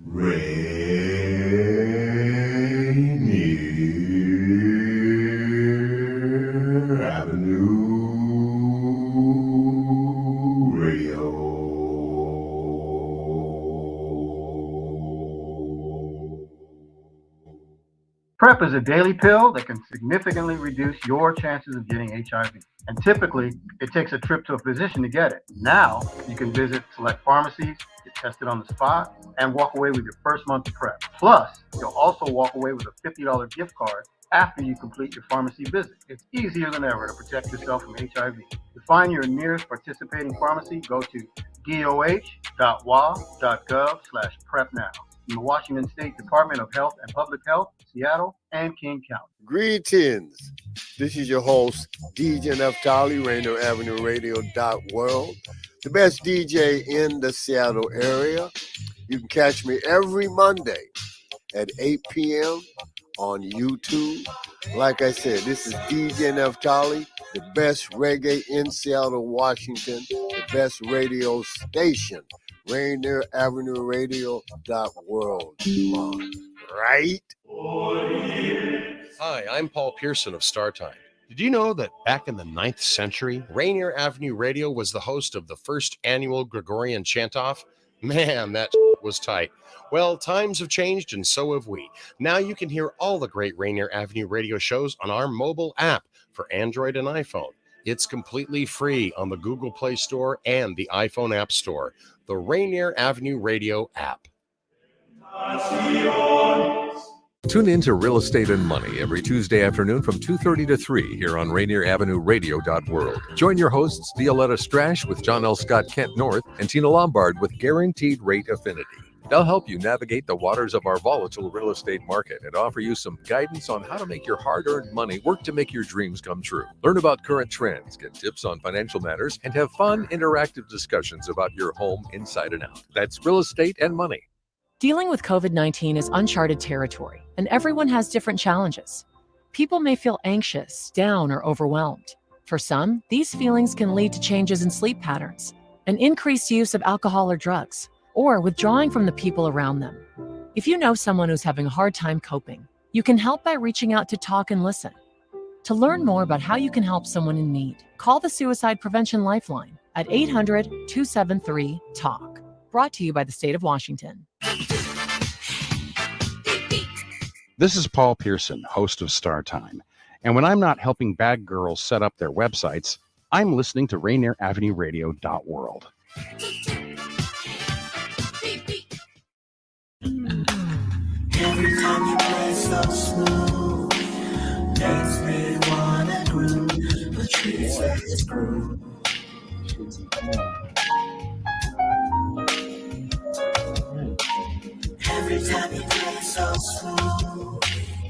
Rainier Avenue Radio. PrEP is a daily pill that can significantly reduce your chances of getting HIV. And typically, it takes a trip to a physician to get it. Now, you can visit select pharmacies, get tested on the spot, and walk away with your first month of PrEP. Plus, you'll also walk away with a $50 gift card after you complete your pharmacy visit. It's easier than ever to protect yourself from HIV. To find your nearest participating pharmacy, go to doh.wa.gov/PrEP now. From the Washington State Department of Health and Public Health, Seattle, and King County. Greetings. This is your host, DJ Naftali, Rainier Avenue Radio World, the best DJ in the Seattle area. You can catch me every Monday at 8 p.m. on YouTube. Like I said, this is DJ Naftali, the best reggae in Seattle, Washington, the best radio station. Rainier Avenue Radio World. Come on, right? Hi, I'm Paul Pearson of StarTime. Did you know that back in the 9th century, Rainier Avenue Radio was the host of the first annual Gregorian chant-off? Man, that was tight. Well, times have changed and so have we. Now you can hear all the great Rainier Avenue Radio shows on our mobile app for Android and iPhone. It's completely free on the Google Play Store and the iPhone App Store. The Rainier Avenue Radio app. Tune in to Real Estate and Money every Tuesday afternoon from 2:30 to 3 here on Rainier Avenue Radio World. Join your hosts Violetta Strash with John L. Scott Kent North and Tina Lombard with Guaranteed Rate Affinity. They'll help you navigate the waters of our volatile real estate market and offer you some guidance on how to make your hard-earned money work to make your dreams come true. Learn about current trends, get tips on financial matters, and have fun, interactive discussions about your home inside and out. That's Real Estate and Money. Dealing with COVID-19 is uncharted territory, and everyone has different challenges. People may feel anxious, down, or overwhelmed. For some, these feelings can lead to changes in sleep patterns, an increased use of alcohol or drugs, or withdrawing from the people around them. If you know someone who's having a hard time coping, you can help by reaching out to talk and listen. To learn more about how you can help someone in need, call the Suicide Prevention Lifeline at 800-273-TALK. Brought to you by the state of Washington. This is Paul Pearson, host of StarTime. And when I'm not helping bad girls set up their websites, I'm listening to Rainier Avenue Radio World. Every time you play so smooth, makes me wanna groove. The trees at this groove. Every time you play so smooth.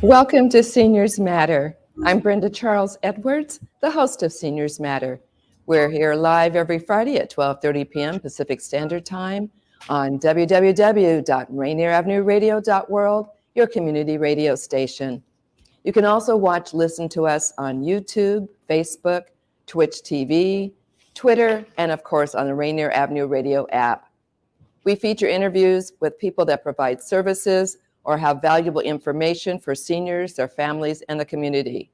Welcome to Seniors Matter. I'm Brenda Charles Edwards, the host of Seniors Matter. We're here live every Friday at 12:30 p.m. Pacific Standard Time on www.rainieravenueradio.world, your community radio station. You can also listen to us on YouTube, Facebook, Twitch TV, Twitter, and of course on the Rainier Avenue Radio app. We feature interviews with people that provide services or have valuable information for seniors, their families, and the community.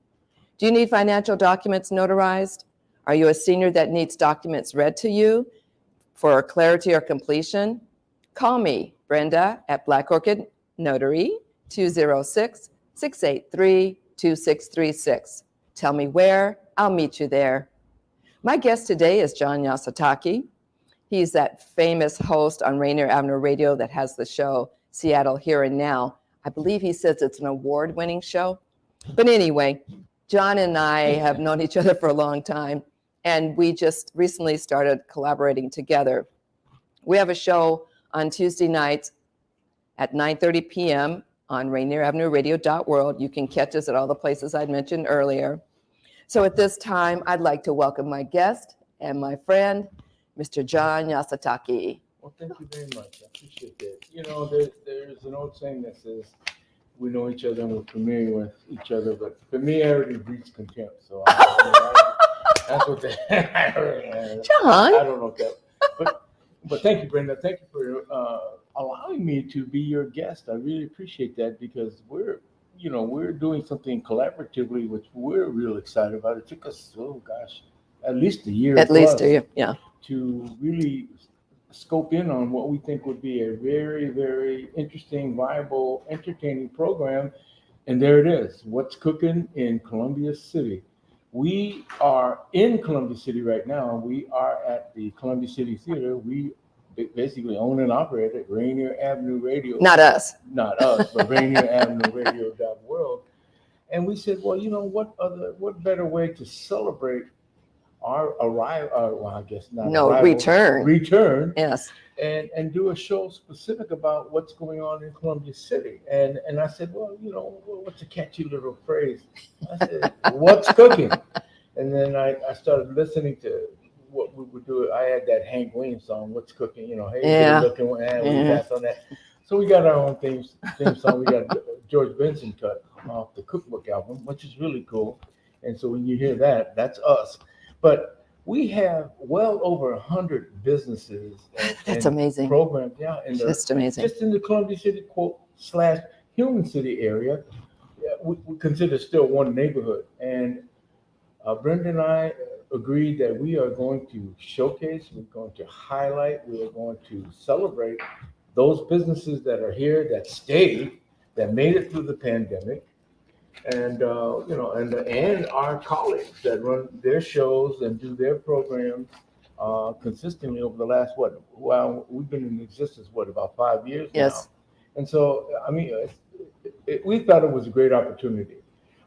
Do you need financial documents notarized? Are you a senior that needs documents read to you for clarity or completion? Call me, Brenda, at Black Orchid Notary, 206-683-2636. Tell me where, I'll meet you there. My guest today is John Yasutake. He's that famous host on Rainier Avenue Radio that has the show Seattle Here and Now. I believe he says it's an award-winning show. But anyway, John and I have known each other for a long time, and we just recently started collaborating together. We have a show on Tuesday nights at 9:30 p.m. on Rainier Avenue Radio World. You can catch us at all the places I'd mentioned earlier. So at this time, I'd like to welcome my guest and my friend, Mr. John Yasutake. Well, thank you very much. I appreciate that. You know, there's an old saying that says we know each other and we're familiar with each other, but familiarity breeds contempt. So that's what that. John, I don't know that, but thank you, Brenda. Thank you for allowing allowing me to be your guest. I really appreciate that because we're doing something collaboratively, which we're real excited about. It took us, at least a year. At least a year, yeah. To really scope in on what we think would be a very, very interesting, viable, entertaining program. And there it is. What's cooking in Columbia City? We are in Columbia City right now. We are at the Columbia City Theater. We basically own and operate it, Rainier Avenue Radio. Not us, but Rainier Avenue Radio.world. And we said, well, what better way to celebrate our arrival? Well, I guess not. Return. Yes. And do a show specific about what's going on in Columbia City. And I said, well, what's a catchy little phrase? I said, what's cooking? And then I started listening to what we would do. I had that Hank Williams song, What's Cooking? Hey, yeah. Good looking, we passed on that. So we got our own theme song. We got George Benson cut off the Cookbook album, which is really cool. And so when you hear that, that's us. But we have well over 100 businesses. That's amazing. Programs, Just amazing. Just in the Columbia City /Human City area, we consider still one neighborhood. And Brenda and I agreed that we are going to showcase, we're going to highlight, we are going to celebrate those businesses that are here, that stayed, that made it through the pandemic, and and our colleagues that run their shows and do their programs consistently over the last we've been in existence about 5 years now. And so we thought it was a great opportunity.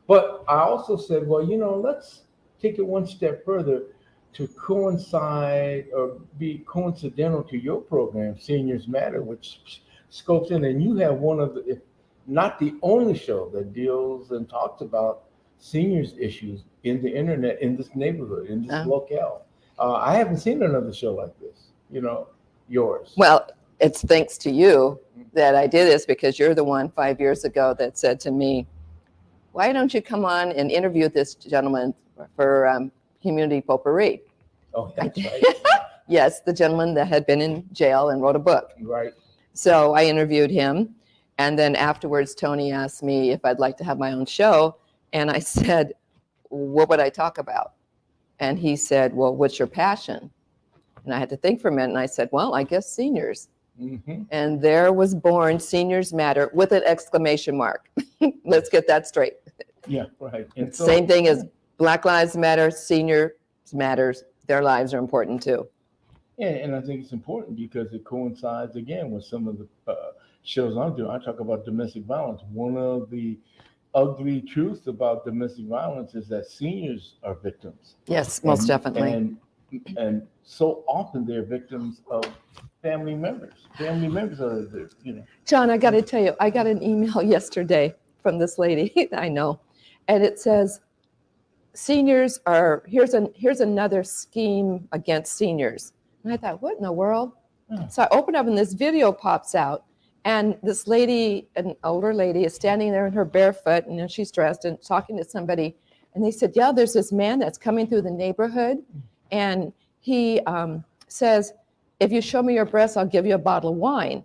But I also said, let's take it one step further to coincide or be coincidental to your program, Seniors Matter, which scopes in, and you have one of the, if not the only show that deals and talks about seniors issues in the internet, in this neighborhood, in this locale. I haven't seen another show like this, yours. Well, it's thanks to you that I did this, because you're the one 5 years ago that said to me, why don't you come on and interview this gentleman for Community Potpourri? Oh, that's right. Yes, the gentleman that had been in jail and wrote a book. Right. So I interviewed him. And then afterwards, Tony asked me if I'd like to have my own show. And I said, what would I talk about? And he said, well, what's your passion? And I had to think for a minute. And I said, well, I guess seniors. Mm-hmm. And there was born Seniors Matter with an exclamation mark. Let's get that straight. Yeah, right. And Same thing as Black Lives Matter, Seniors Matters. Their lives are important too. Yeah, and I think it's important because it coincides again with some of the shows I'm doing. I talk about domestic violence. One of the ugly truths about domestic violence is that seniors are victims. Yes, most definitely. And so often they're victims of family members. Family members are the, John, I got to tell you, I got an email yesterday from this lady I know, and it says, seniors are, here's another scheme against seniors. And I thought, what in the world? So I open up and this video pops out, and this lady, an older lady, is standing there in her barefoot, and she's dressed and talking to somebody. And they said, yeah, there's this man that's coming through the neighborhood, and he says, if you show me your breasts, I'll give you a bottle of wine.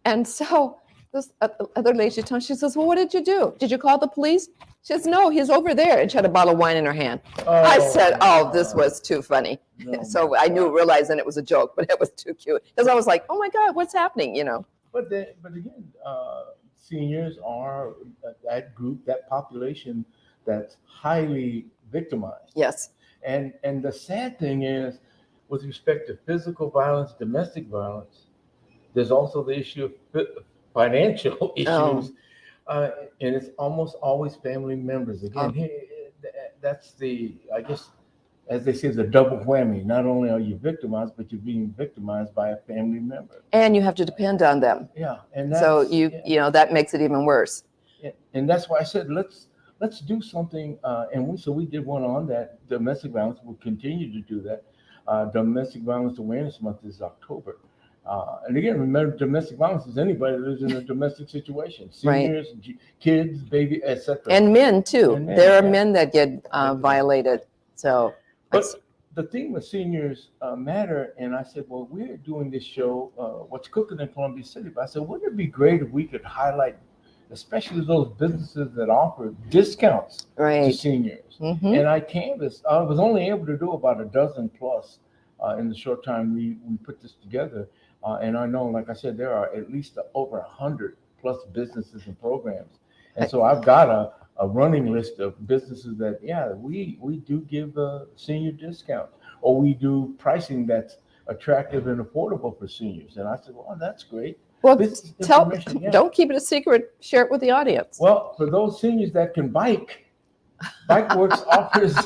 And so this other lady, she says, well, what did you do? Did you call the police? She says, no, he's over there. And she had a bottle of wine in her hand. I said, this was too funny. No, so I realized it was a joke, but it was too cute. Because I was like, oh my God, what's happening, But again, seniors are that group, that population that's highly victimized. Yes. And the sad thing is, with respect to physical violence, domestic violence, there's also the issue of financial issues. And it's almost always family members. Again, that's I guess, as they say, the double whammy. Not only are you victimized, but you're being victimized by a family member. And you have to depend on them. Yeah. And so that makes it even worse. And that's why I said, let's do something. And we did one on that, domestic violence. We'll continue to do that. Domestic Violence Awareness Month is October. And again, remember, domestic violence is anybody that lives in a domestic situation. Seniors, right. Kids, baby, etc. And men too. There are men that get violated. So, but the theme of seniors matter. And I said, well, we're doing this show, What's Cooking in Columbia City. But I said, wouldn't it be great if we could highlight, especially those businesses that offer discounts to seniors? And I canvassed. I was only able to do about a dozen plus in the short time we put this together. And I know, like I said, there are at least over 100 plus businesses and programs. And so I've got a running list of businesses that, we do give a senior discount, or we do pricing that's attractive and affordable for seniors. And I said, well, that's great. Well, don't keep it a secret. Share it with the audience. Well, for those seniors that can bike, BikeWorks offers.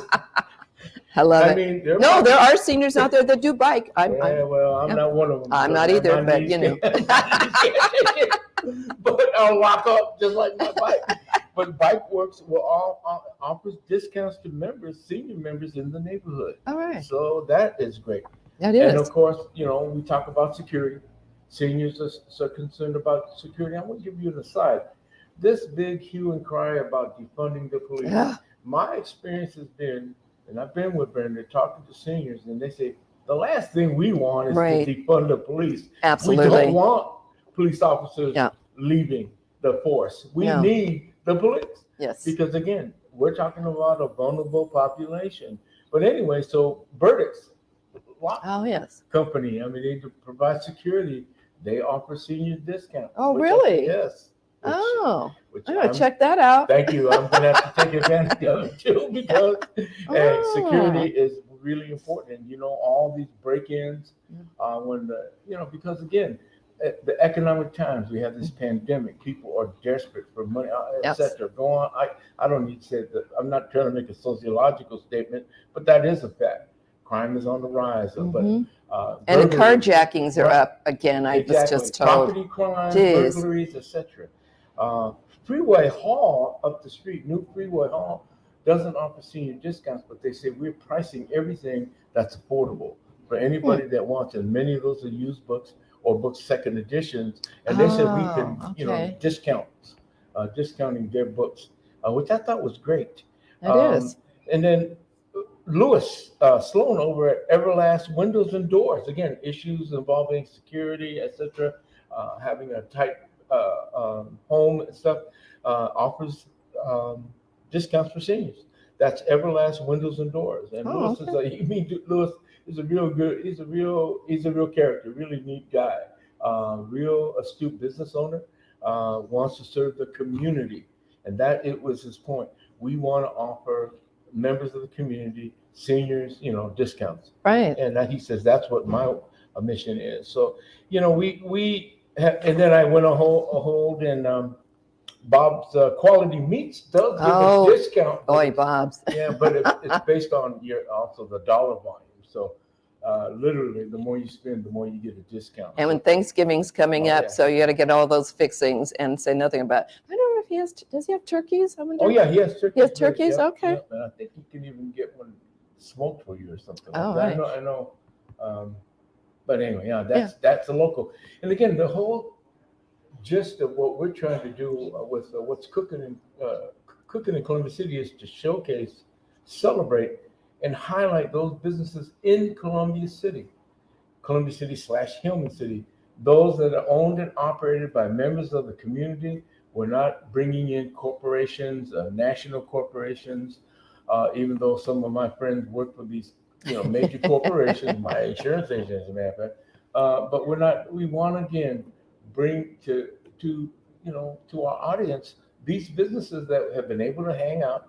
I love it. No, there are seniors out there that do bike. I'm not one of them. I'm not either, but you know. But I'll lock up just like my bike. But BikeWorks offers discounts to members, senior members in the neighborhood. All right. So that is great. That is. And of course, we talk about security. Seniors are so concerned about security. I'm going to give you an aside. This big hue and cry about defunding the police. Yeah. My experience has been, and I've been with Brenda talking to seniors, and they say the last thing we want is to defund the police. Absolutely. We don't want police officers leaving the force. We need the police. Yes. Because again, we're talking about a vulnerable population. But anyway, so Burdick's company, I mean, they provide security. They offer senior discount. Oh, really? Yes. I gotta check that out. Thank you. I'm gonna have to take advantage of it too, because security is really important. And all these break-ins, because again, the economic times, we have this pandemic, people are desperate for money, etc. Go on. I don't need to say that. I'm not trying to make a sociological statement, but that is a fact. Crime is on the rise, but and the carjackings are up again. I was just told. Property crime, burglaries, etc. Freeway Hall up the street, new Freeway Hall, doesn't offer senior discounts, but they say we're pricing everything that's affordable for anybody that wants. And many of those are used books or books second editions, and they said we can, discounting their books, which I thought was great. It is. And then Lewis Sloan over at Everlast Windows and Doors, again, issues involving security, etc. Having a tight home and stuff, offers discounts for seniors. That's Everlast Windows and Doors. And Lewis is a real good. He's a real character. Really neat guy. Real astute business owner. Wants to serve the community, and that it was his point. We want to offer members of the community, seniors, discounts. Right. And that he says that's what my mission is. So we have, and then I went a hold and Bob's Quality Meats does give a discount. Bob's. Yeah, but it's based on also the dollar volume. So literally, the more you spend, the more you get a discount. And when Thanksgiving's coming up, so you got to get all those fixings and say nothing about. I don't know if he has. Does he have turkeys? I wonder. Oh yeah, he has turkeys. He has turkeys. Yeah, okay. Yeah, and I think you can even get one smoked for you or something. Oh, like that. right. I know. But anyway, that's a local. And again, the whole gist of what we're trying to do with what's cooking in Columbia City is to showcase, celebrate, and highlight those businesses in Columbia City / Hillman City, those that are owned and operated by members of the community. We're not bringing in corporations, national corporations, even though some of my friends work for these major corporations, my insurance agent, as a matter of fact. But we're not. We want to again bring to our audience these businesses that have been able to hang out,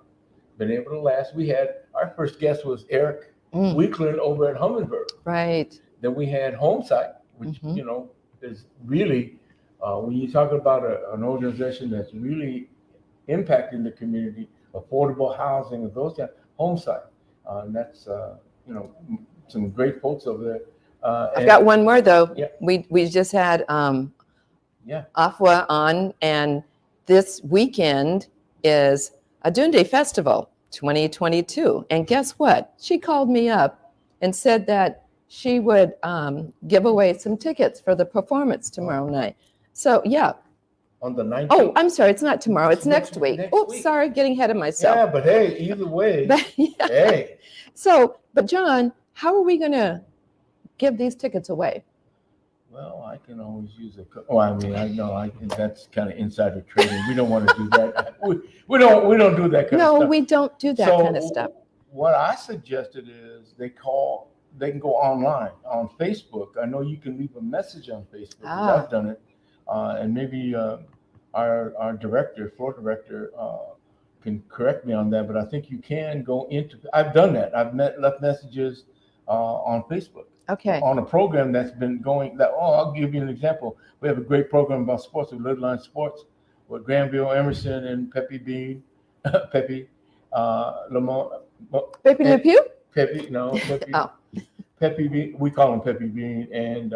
been able to last. We had our first guest was Eric Weekland over at Hummingbird. Right. Then we had Homesite, which is really when you talk about an organization that's really impacting the community, affordable housing and those things. Homesite, and that's some great folks over there. I've got one more though. Yeah. We just had Afua on, and this weekend is Odunde Festival 2022. And guess what? She called me up and said that she would give away some tickets for the performance tomorrow night. So On the 19th. Oh, I'm sorry. It's not tomorrow. It's next week. Oops, sorry, getting ahead of myself. Yeah, but hey, either way, hey. So, but John, how are we going to give these tickets away? Well, I can always use a. Oh, I mean, I know that's kind of insider trading. We don't want to do that. We don't do that kind of stuff. No, we don't do that kind of stuff. What I suggested is they can go online on Facebook. I know you can leave a message on Facebook. I've done it, and maybe our floor director, can correct me on that. But I think you can go into. I've done that. I've left messages on Facebook. Okay. On a program that's been going. I'll give you an example. We have a great program about sports with Little Line Sports with Granville Emerson and Pepe Bean, Pepe Lamont. Pepe Le Pew? Pepe, no, Pepe. Pepe Bean, we call him Pepe Bean, and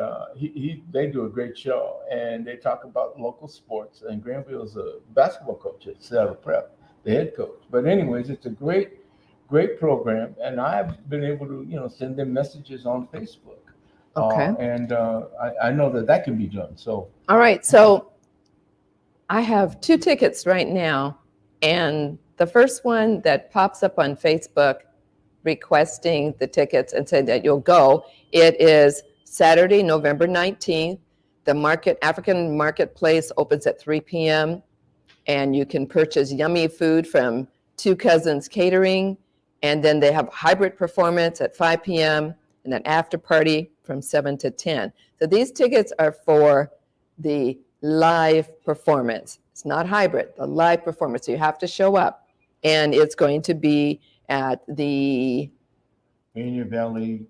they do a great show, and they talk about local sports. And Granville's a basketball coach at Seattle Prep, the head coach. But anyways, it's a great program, and I've been able to send them messages on Facebook. Okay. And I know that can be done. So. All right. So I have 2 tickets right now, and the first one that pops up on Facebook requesting the tickets and saying that you'll go, it is Saturday, November 19th. The African Marketplace opens at 3 p.m. and you can purchase yummy food from Two Cousins Catering. And then they have hybrid performance at 5 p.m. and an after party from 7 to 10. So these tickets are for the live performance. It's not hybrid, the live performance. So you have to show up. And it's going to be at the Rainier Valley.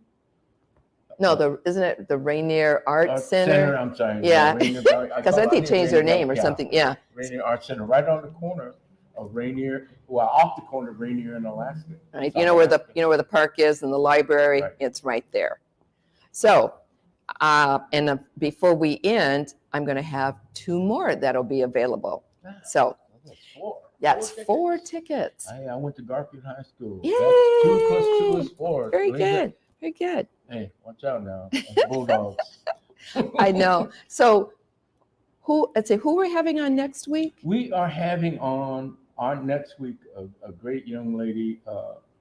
No, isn't it the Rainier Art Center? I'm sorry. Yeah, because I think they changed their name or something. Yeah. Rainier Art Center, right on the corner of Rainier, off the corner of Rainier and Alaska. Right. You know where the park is and the library. Right. It's right there. So, and before we end, I'm going to have 2 more that'll be available. So. That's 4 tickets. I went to Garfield High School. Yay! That's 2 + 2 is 4. Very good. Very good. Hey, watch out now. Bulldogs. I know. So who we're having on next week? We are having on our next week a great young lady,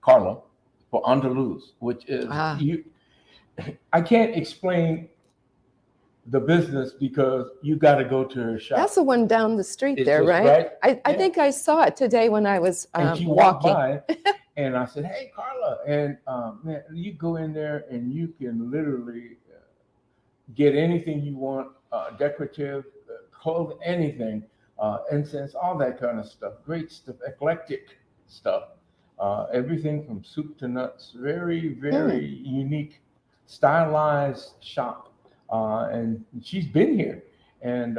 Carla, for Andaluz, which is I can't explain the business because you got to go to her shop. That's the one down the street there, right? I think I saw it today when I was and she walking. Walked by, and I said, "Hey, Carla," and man, you go in there and you can literally get anything you want, decorative, clothing, anything, incense, all that kind of stuff. Great stuff, eclectic stuff. Everything from soup to nuts. Very, very unique, stylized shop. And she's been here, and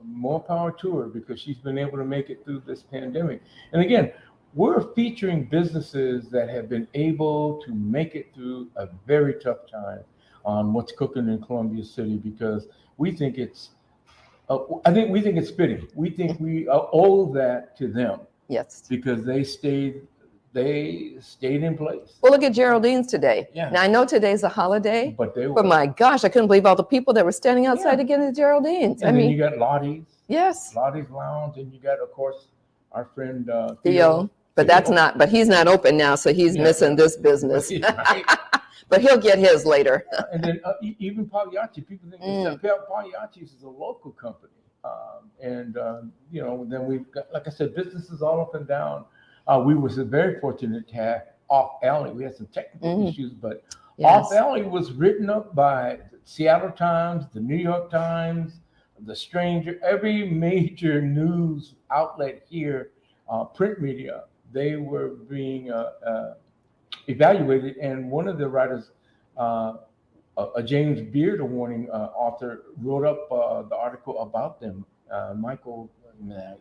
more power to her because she's been able to make it through this pandemic. And again, we're featuring businesses that have been able to make it through a very tough time on what's cooking in Columbia City because we think it's fitting. We think we owe that to them. Yes. Because they stayed in place. Well, look at Geraldine's today. Yeah. Now, I know today's a holiday, but my gosh, I couldn't believe all the people that were standing outside to get into Geraldine's. And then you got Lottie's. Yes. Lottie's Lounge, and you got, of course, our friend Theo. But he's not open now, so he's missing this business. Right. But he'll get his later. And then even Pagliacci, people think Pagliacci's is a local company. Then we've got, like I said, businesses all up and down. We were very fortunate to have Off Alley. We had some technical issues, but Off Alley was written up by the Seattle Times, the New York Times, the Stranger, every major news outlet here, print media. They were being evaluated, and one of the writers, a James Beard awarding author, wrote up the article about them. Michael,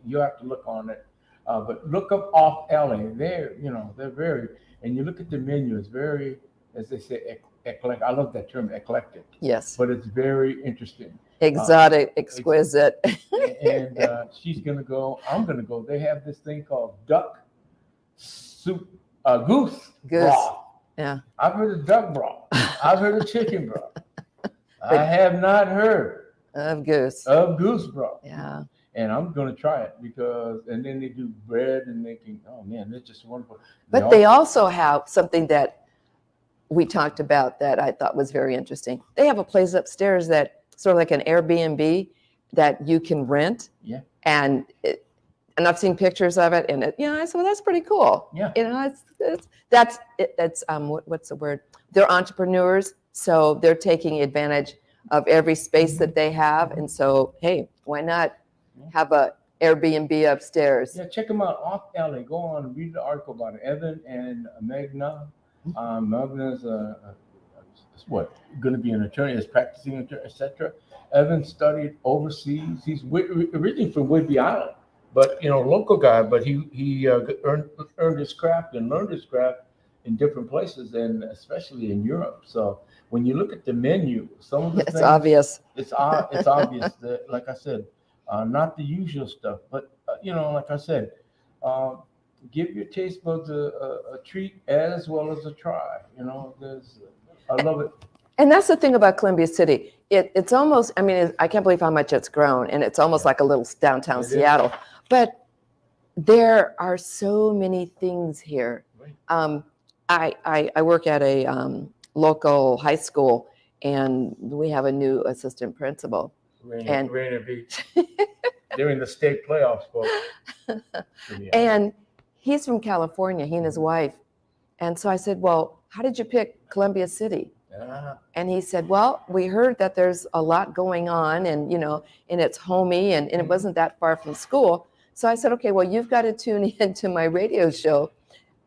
you have to look on it. But look up Off Alley. They're very, and you look at the menu, it's very, as they say, eclectic. I love that term, eclectic. Yes. But it's very interesting. Exotic, exquisite. And she's going to go, I'm going to go. They have this thing called duck soup, goose broth. Yeah. I've heard of duck broth. I've heard of chicken broth. I have not heard of goose broth. Yeah. And I'm going to try it and then they do bread and they can, oh man, it's just wonderful. But they also have something that we talked about that I thought was very interesting. They have a place upstairs that sort of like an Airbnb that you can rent. Yeah. And I've seen pictures of it, and I said, well, that's pretty cool. Yeah. What's the word? They're entrepreneurs, so they're taking advantage of every space that they have, and so hey, why not have a Airbnb upstairs? Yeah, check them out off LA. Go on and read the article about it. Evan and Magna. Magna's going to be an attorney, is practicing attorney, etc. Evan studied overseas. He's originally from Whidbey Island, but local guy. But he earned his craft and learned his craft in different places, and especially in Europe. So when you look at the menu, some of the It's things, obvious. It's obvious that, like I said, not the usual stuff, but like I said, give your taste buds a treat as well as a try. I love it. And that's the thing about Columbia City. It's almost, I can't believe how much it's grown, and it's almost like a little downtown Seattle. But there are so many things here. Right. I work at a local high school, and we have a new assistant principal. Rainier Beach. They're in the state playoffs, folks. And he's from California, he and his wife. And so I said, well, how did you pick Columbia City? And he said, well, we heard that there's a lot going on, and and it's homey, and it wasn't that far from school. So I said, okay, well, you've got to tune into my radio show,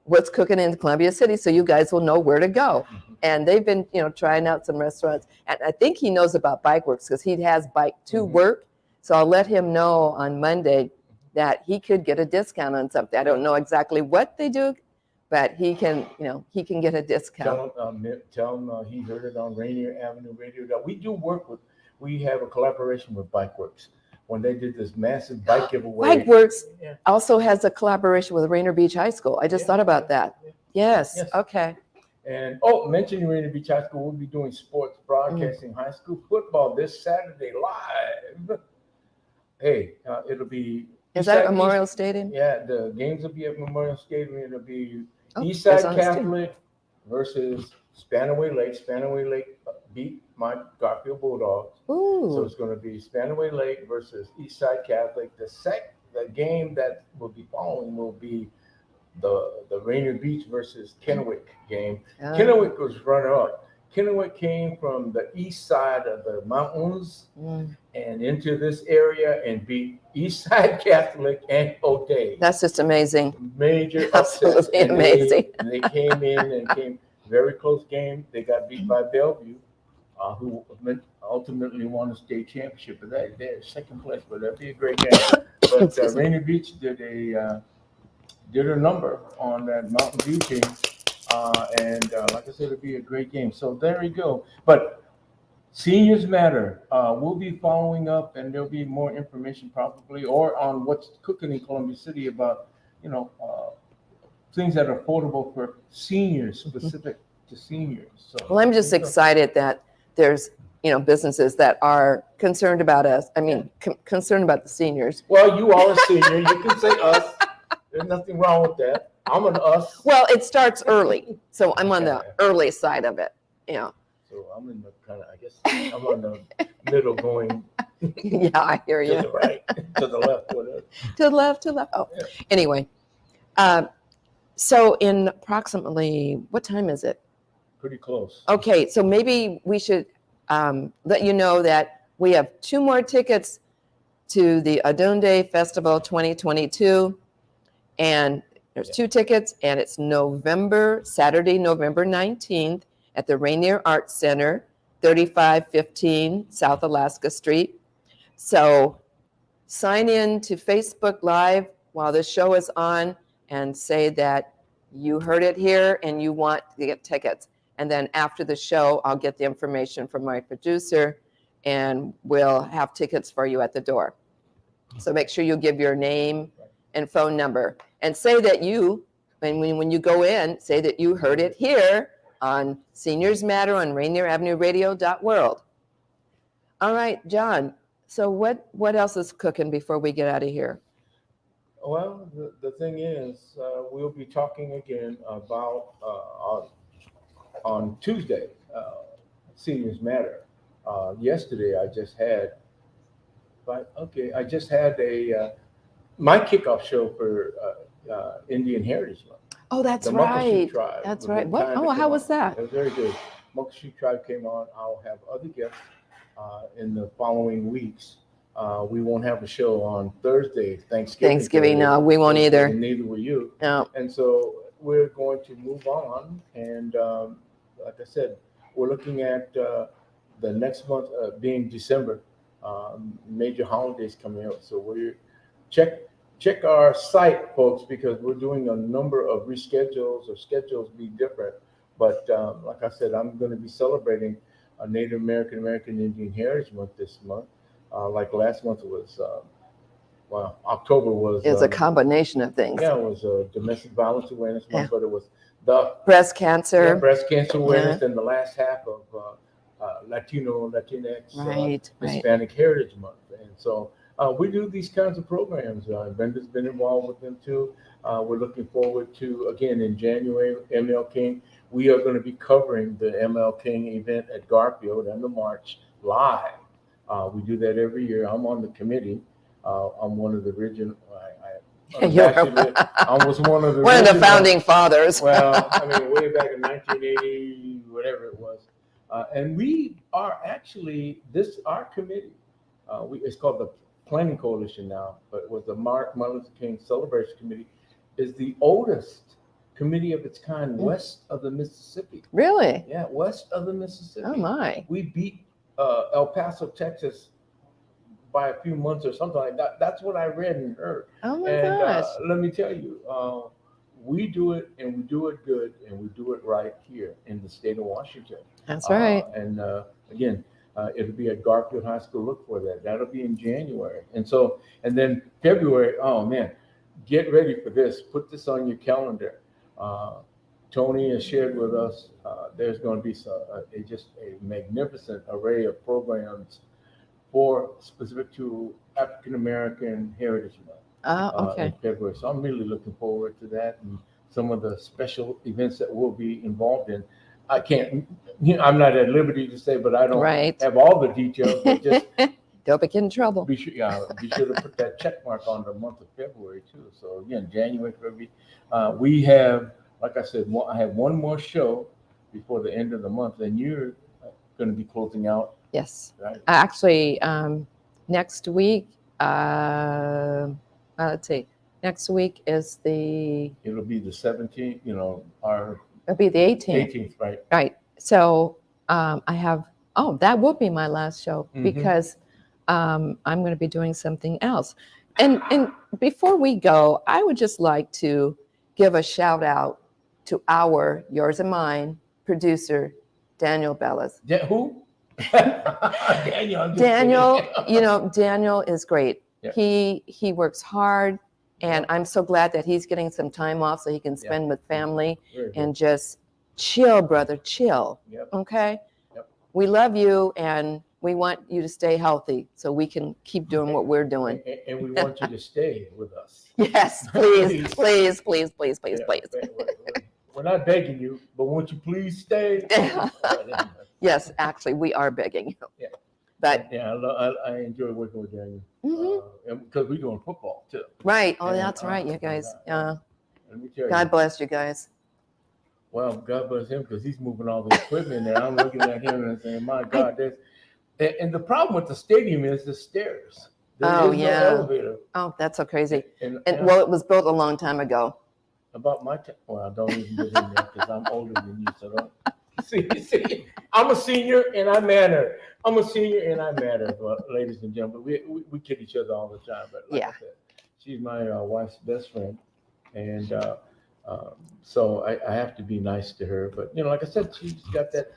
What's Cooking in Columbia City, so you guys will know where to go. And they've been, trying out some restaurants. And I think he knows about Bike Works because he has Bike to Work. So I'll let him know on Monday that he could get a discount on something. I don't know exactly what they do, but he can get a discount. Tell him he heard it on Rainier Avenue Radio. We have a collaboration with Bike Works. When they did this massive bike giveaway. Bike Works also has a collaboration with Rainier Beach High School. I just thought about that. Yes. Okay. And mentioning Rainier Beach High School, we'll be doing sports broadcasting, high school football this Saturday live. Hey, it'll be. Is that Memorial Stadium? Yeah, the games will be at Memorial Stadium. It'll be Eastside Catholic versus Spanaway Lake. Spanaway Lake beat my Garfield Bulldogs. Ooh. So it's going to be Spanaway Lake versus Eastside Catholic. The game that will be following will be the Rainier Beach versus Kennewick game. Kennewick was runner-up. Kennewick came from the east side of the mountains and into this area and beat Eastside Catholic and O'Day. That's just amazing. Major Absolutely amazing. They came in and came very close game. They got beat by Bellevue, who ultimately won the state championship. But they're second place, but that'd be a great game. But Rainier Beach did a number on that Mountain View team. And like I said, it'll be a great game. So there you go. But Seniors Matter. We'll be following up, and there'll be more information probably, or on what's cooking in Columbia City about, things that are affordable for seniors, specific to seniors. So, well, I'm just excited that there's, businesses that are concerned about us. I mean, concerned about the seniors. Well, you are a senior. You can say us. There's nothing wrong with that. I'm an us. Well, it starts early, so I'm on the early side of it. So I'm in the kind of, I guess, I'm on the middle going. Yeah, I hear you. To the right, to the left, whatever. To the left, to the left. Oh, yeah. Anyway. So in approximately, what time is it? Pretty close. Okay, so maybe we should let you know that we have 2 more tickets to the Odunde Festival 2022. And there's 2 tickets, and it's Saturday, November 19th at the Rainier Arts Center, 3515 South Alaska Street. So sign in to Facebook Live while the show is on and say that you heard it here and you want to get tickets. And then after the show, I'll get the information from my producer and we'll have tickets for you at the door. So make sure you give your name and phone number and say that when you go in, say that you heard it here on Seniors Matter on Rainier Avenue Radio.world. All right, John. So what else is cooking before we get out of here? Well, the thing is, we'll be talking again about on Tuesday, Seniors Matter. Yesterday, I just had my kickoff show for Indian Heritage Month. Oh, that's The Muckleshoot right. Tribe. That's was right. the What? time to Oh, come how was on. that? It was very good. Muckleshoot Tribe came on. I'll have other guests in the following weeks. We won't have a show on Thursday, Thanksgiving. Thanksgiving, no, we won't either. And neither will you. No. And so we're going to move on. And like I said, we're looking at the next month being December. Major holidays coming up. So we check our site, folks, because we're doing a number of reschedules or schedules be different. But like I said, I'm going to be celebrating a Native American Indian Heritage Month this month. Like last month was, October was. It's a combination of things. Yeah, it was Domestic Violence Awareness Month, but it was the breast cancer. Breast cancer awareness, and the last half of Latino, Latinx, Hispanic Heritage Month. And so we do these kinds of programs. Brenda's been involved with them too. We're looking forward to, again, in January, ML King. We are going to be covering the ML King event at Garfield and the March live. We do that every year. I'm on the committee. I'm one of the original. I was one of the founding fathers. Well, I mean, way back in 1980, whatever it was. And we are actually our committee. It's called the Planning Coalition now, but it was the Martin Luther King Celebration Committee. Is the oldest committee of its kind west of the Mississippi. Really? Yeah, west of the Mississippi. Oh my! We beat El Paso, Texas, by a few months or something like that. That's what I read and heard. Oh my gosh! Let me tell you, we do it, and we do it good, and we do it right here in the state of Washington. That's right. And again, it'll be at Garfield High School. Look for that. That'll be in January. And then February. Oh man, get ready for this. Put this on your calendar. Tony has shared with us. There's going to be just a magnificent array of programs specific to African American Heritage Month. Okay. In February. So I'm really looking forward to that and some of the special events that we'll be involved in. I can't, I'm not at liberty to say, but I don't have all the details. But just don't get in trouble. Be sure to put that check mark on the month of February too. So again, January, February. We have, like I said, I have one more show before the end of the month, and you're going to be closing out. Yes. Right? Actually, next week, let's see. Next week is It'll be the 17th. It'll be the 18th. 18th, right? Right. So I have. Oh, that will be my last show because I'm going to be doing something else. And before we go, I would just like to give a shout out to yours and mine, producer, Daniel Bellis. Who? Daniel. Daniel is great. Yeah. He works hard, and I'm so glad that he's getting some time off so he can spend with family and just chill, brother, chill. Yep. Okay? Yep. We love you, and we want you to stay healthy so we can keep doing what we're doing. And we want you to stay with us. Yes, please. We're not begging you, but won't you please stay? Yes, actually, we are begging you. Yeah. But I enjoy working with Daniel because we're doing football too. Right. Oh, that's right, you guys. Let me tell God bless you guys. Well, God bless him because he's moving all the equipment there. I'm looking at him and saying, "My God, and the problem with the stadium is the stairs. There is no elevator. Oh, that's so crazy. And well, it was built a long time ago. About my time. Well, don't even get in there because I'm older than you, so don't. See, I'm a senior and I matter. Ladies and gentlemen. We kid each other all the time, but like I said, she's my wife's best friend, and so I have to be nice to her. But like I said, she's got that.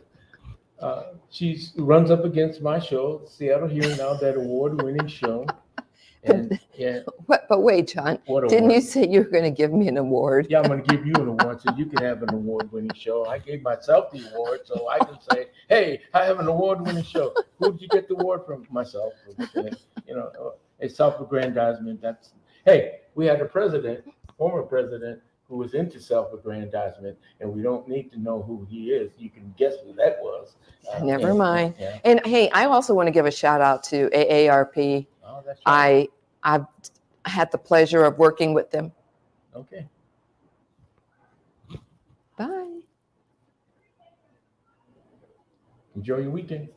She runs up against my show, Seattle Here Now, that award-winning show. And But wait, John, didn't you say you were going to give me an award? Yeah, I'm going to give you an award so you can have an award-winning show. I gave myself the award so I can say, hey, I have an award-winning show. Who did you get the award from? Myself. It's self-aggrandizement. Hey, we had a former president, who was into self-aggrandizement, and we don't need to know who he is. You can guess who that was. Never mind. Yeah. And hey, I also want to give a shout out to AARP. Oh, that's right. I've had the pleasure of working with them. Okay. Bye. Enjoy your weekend.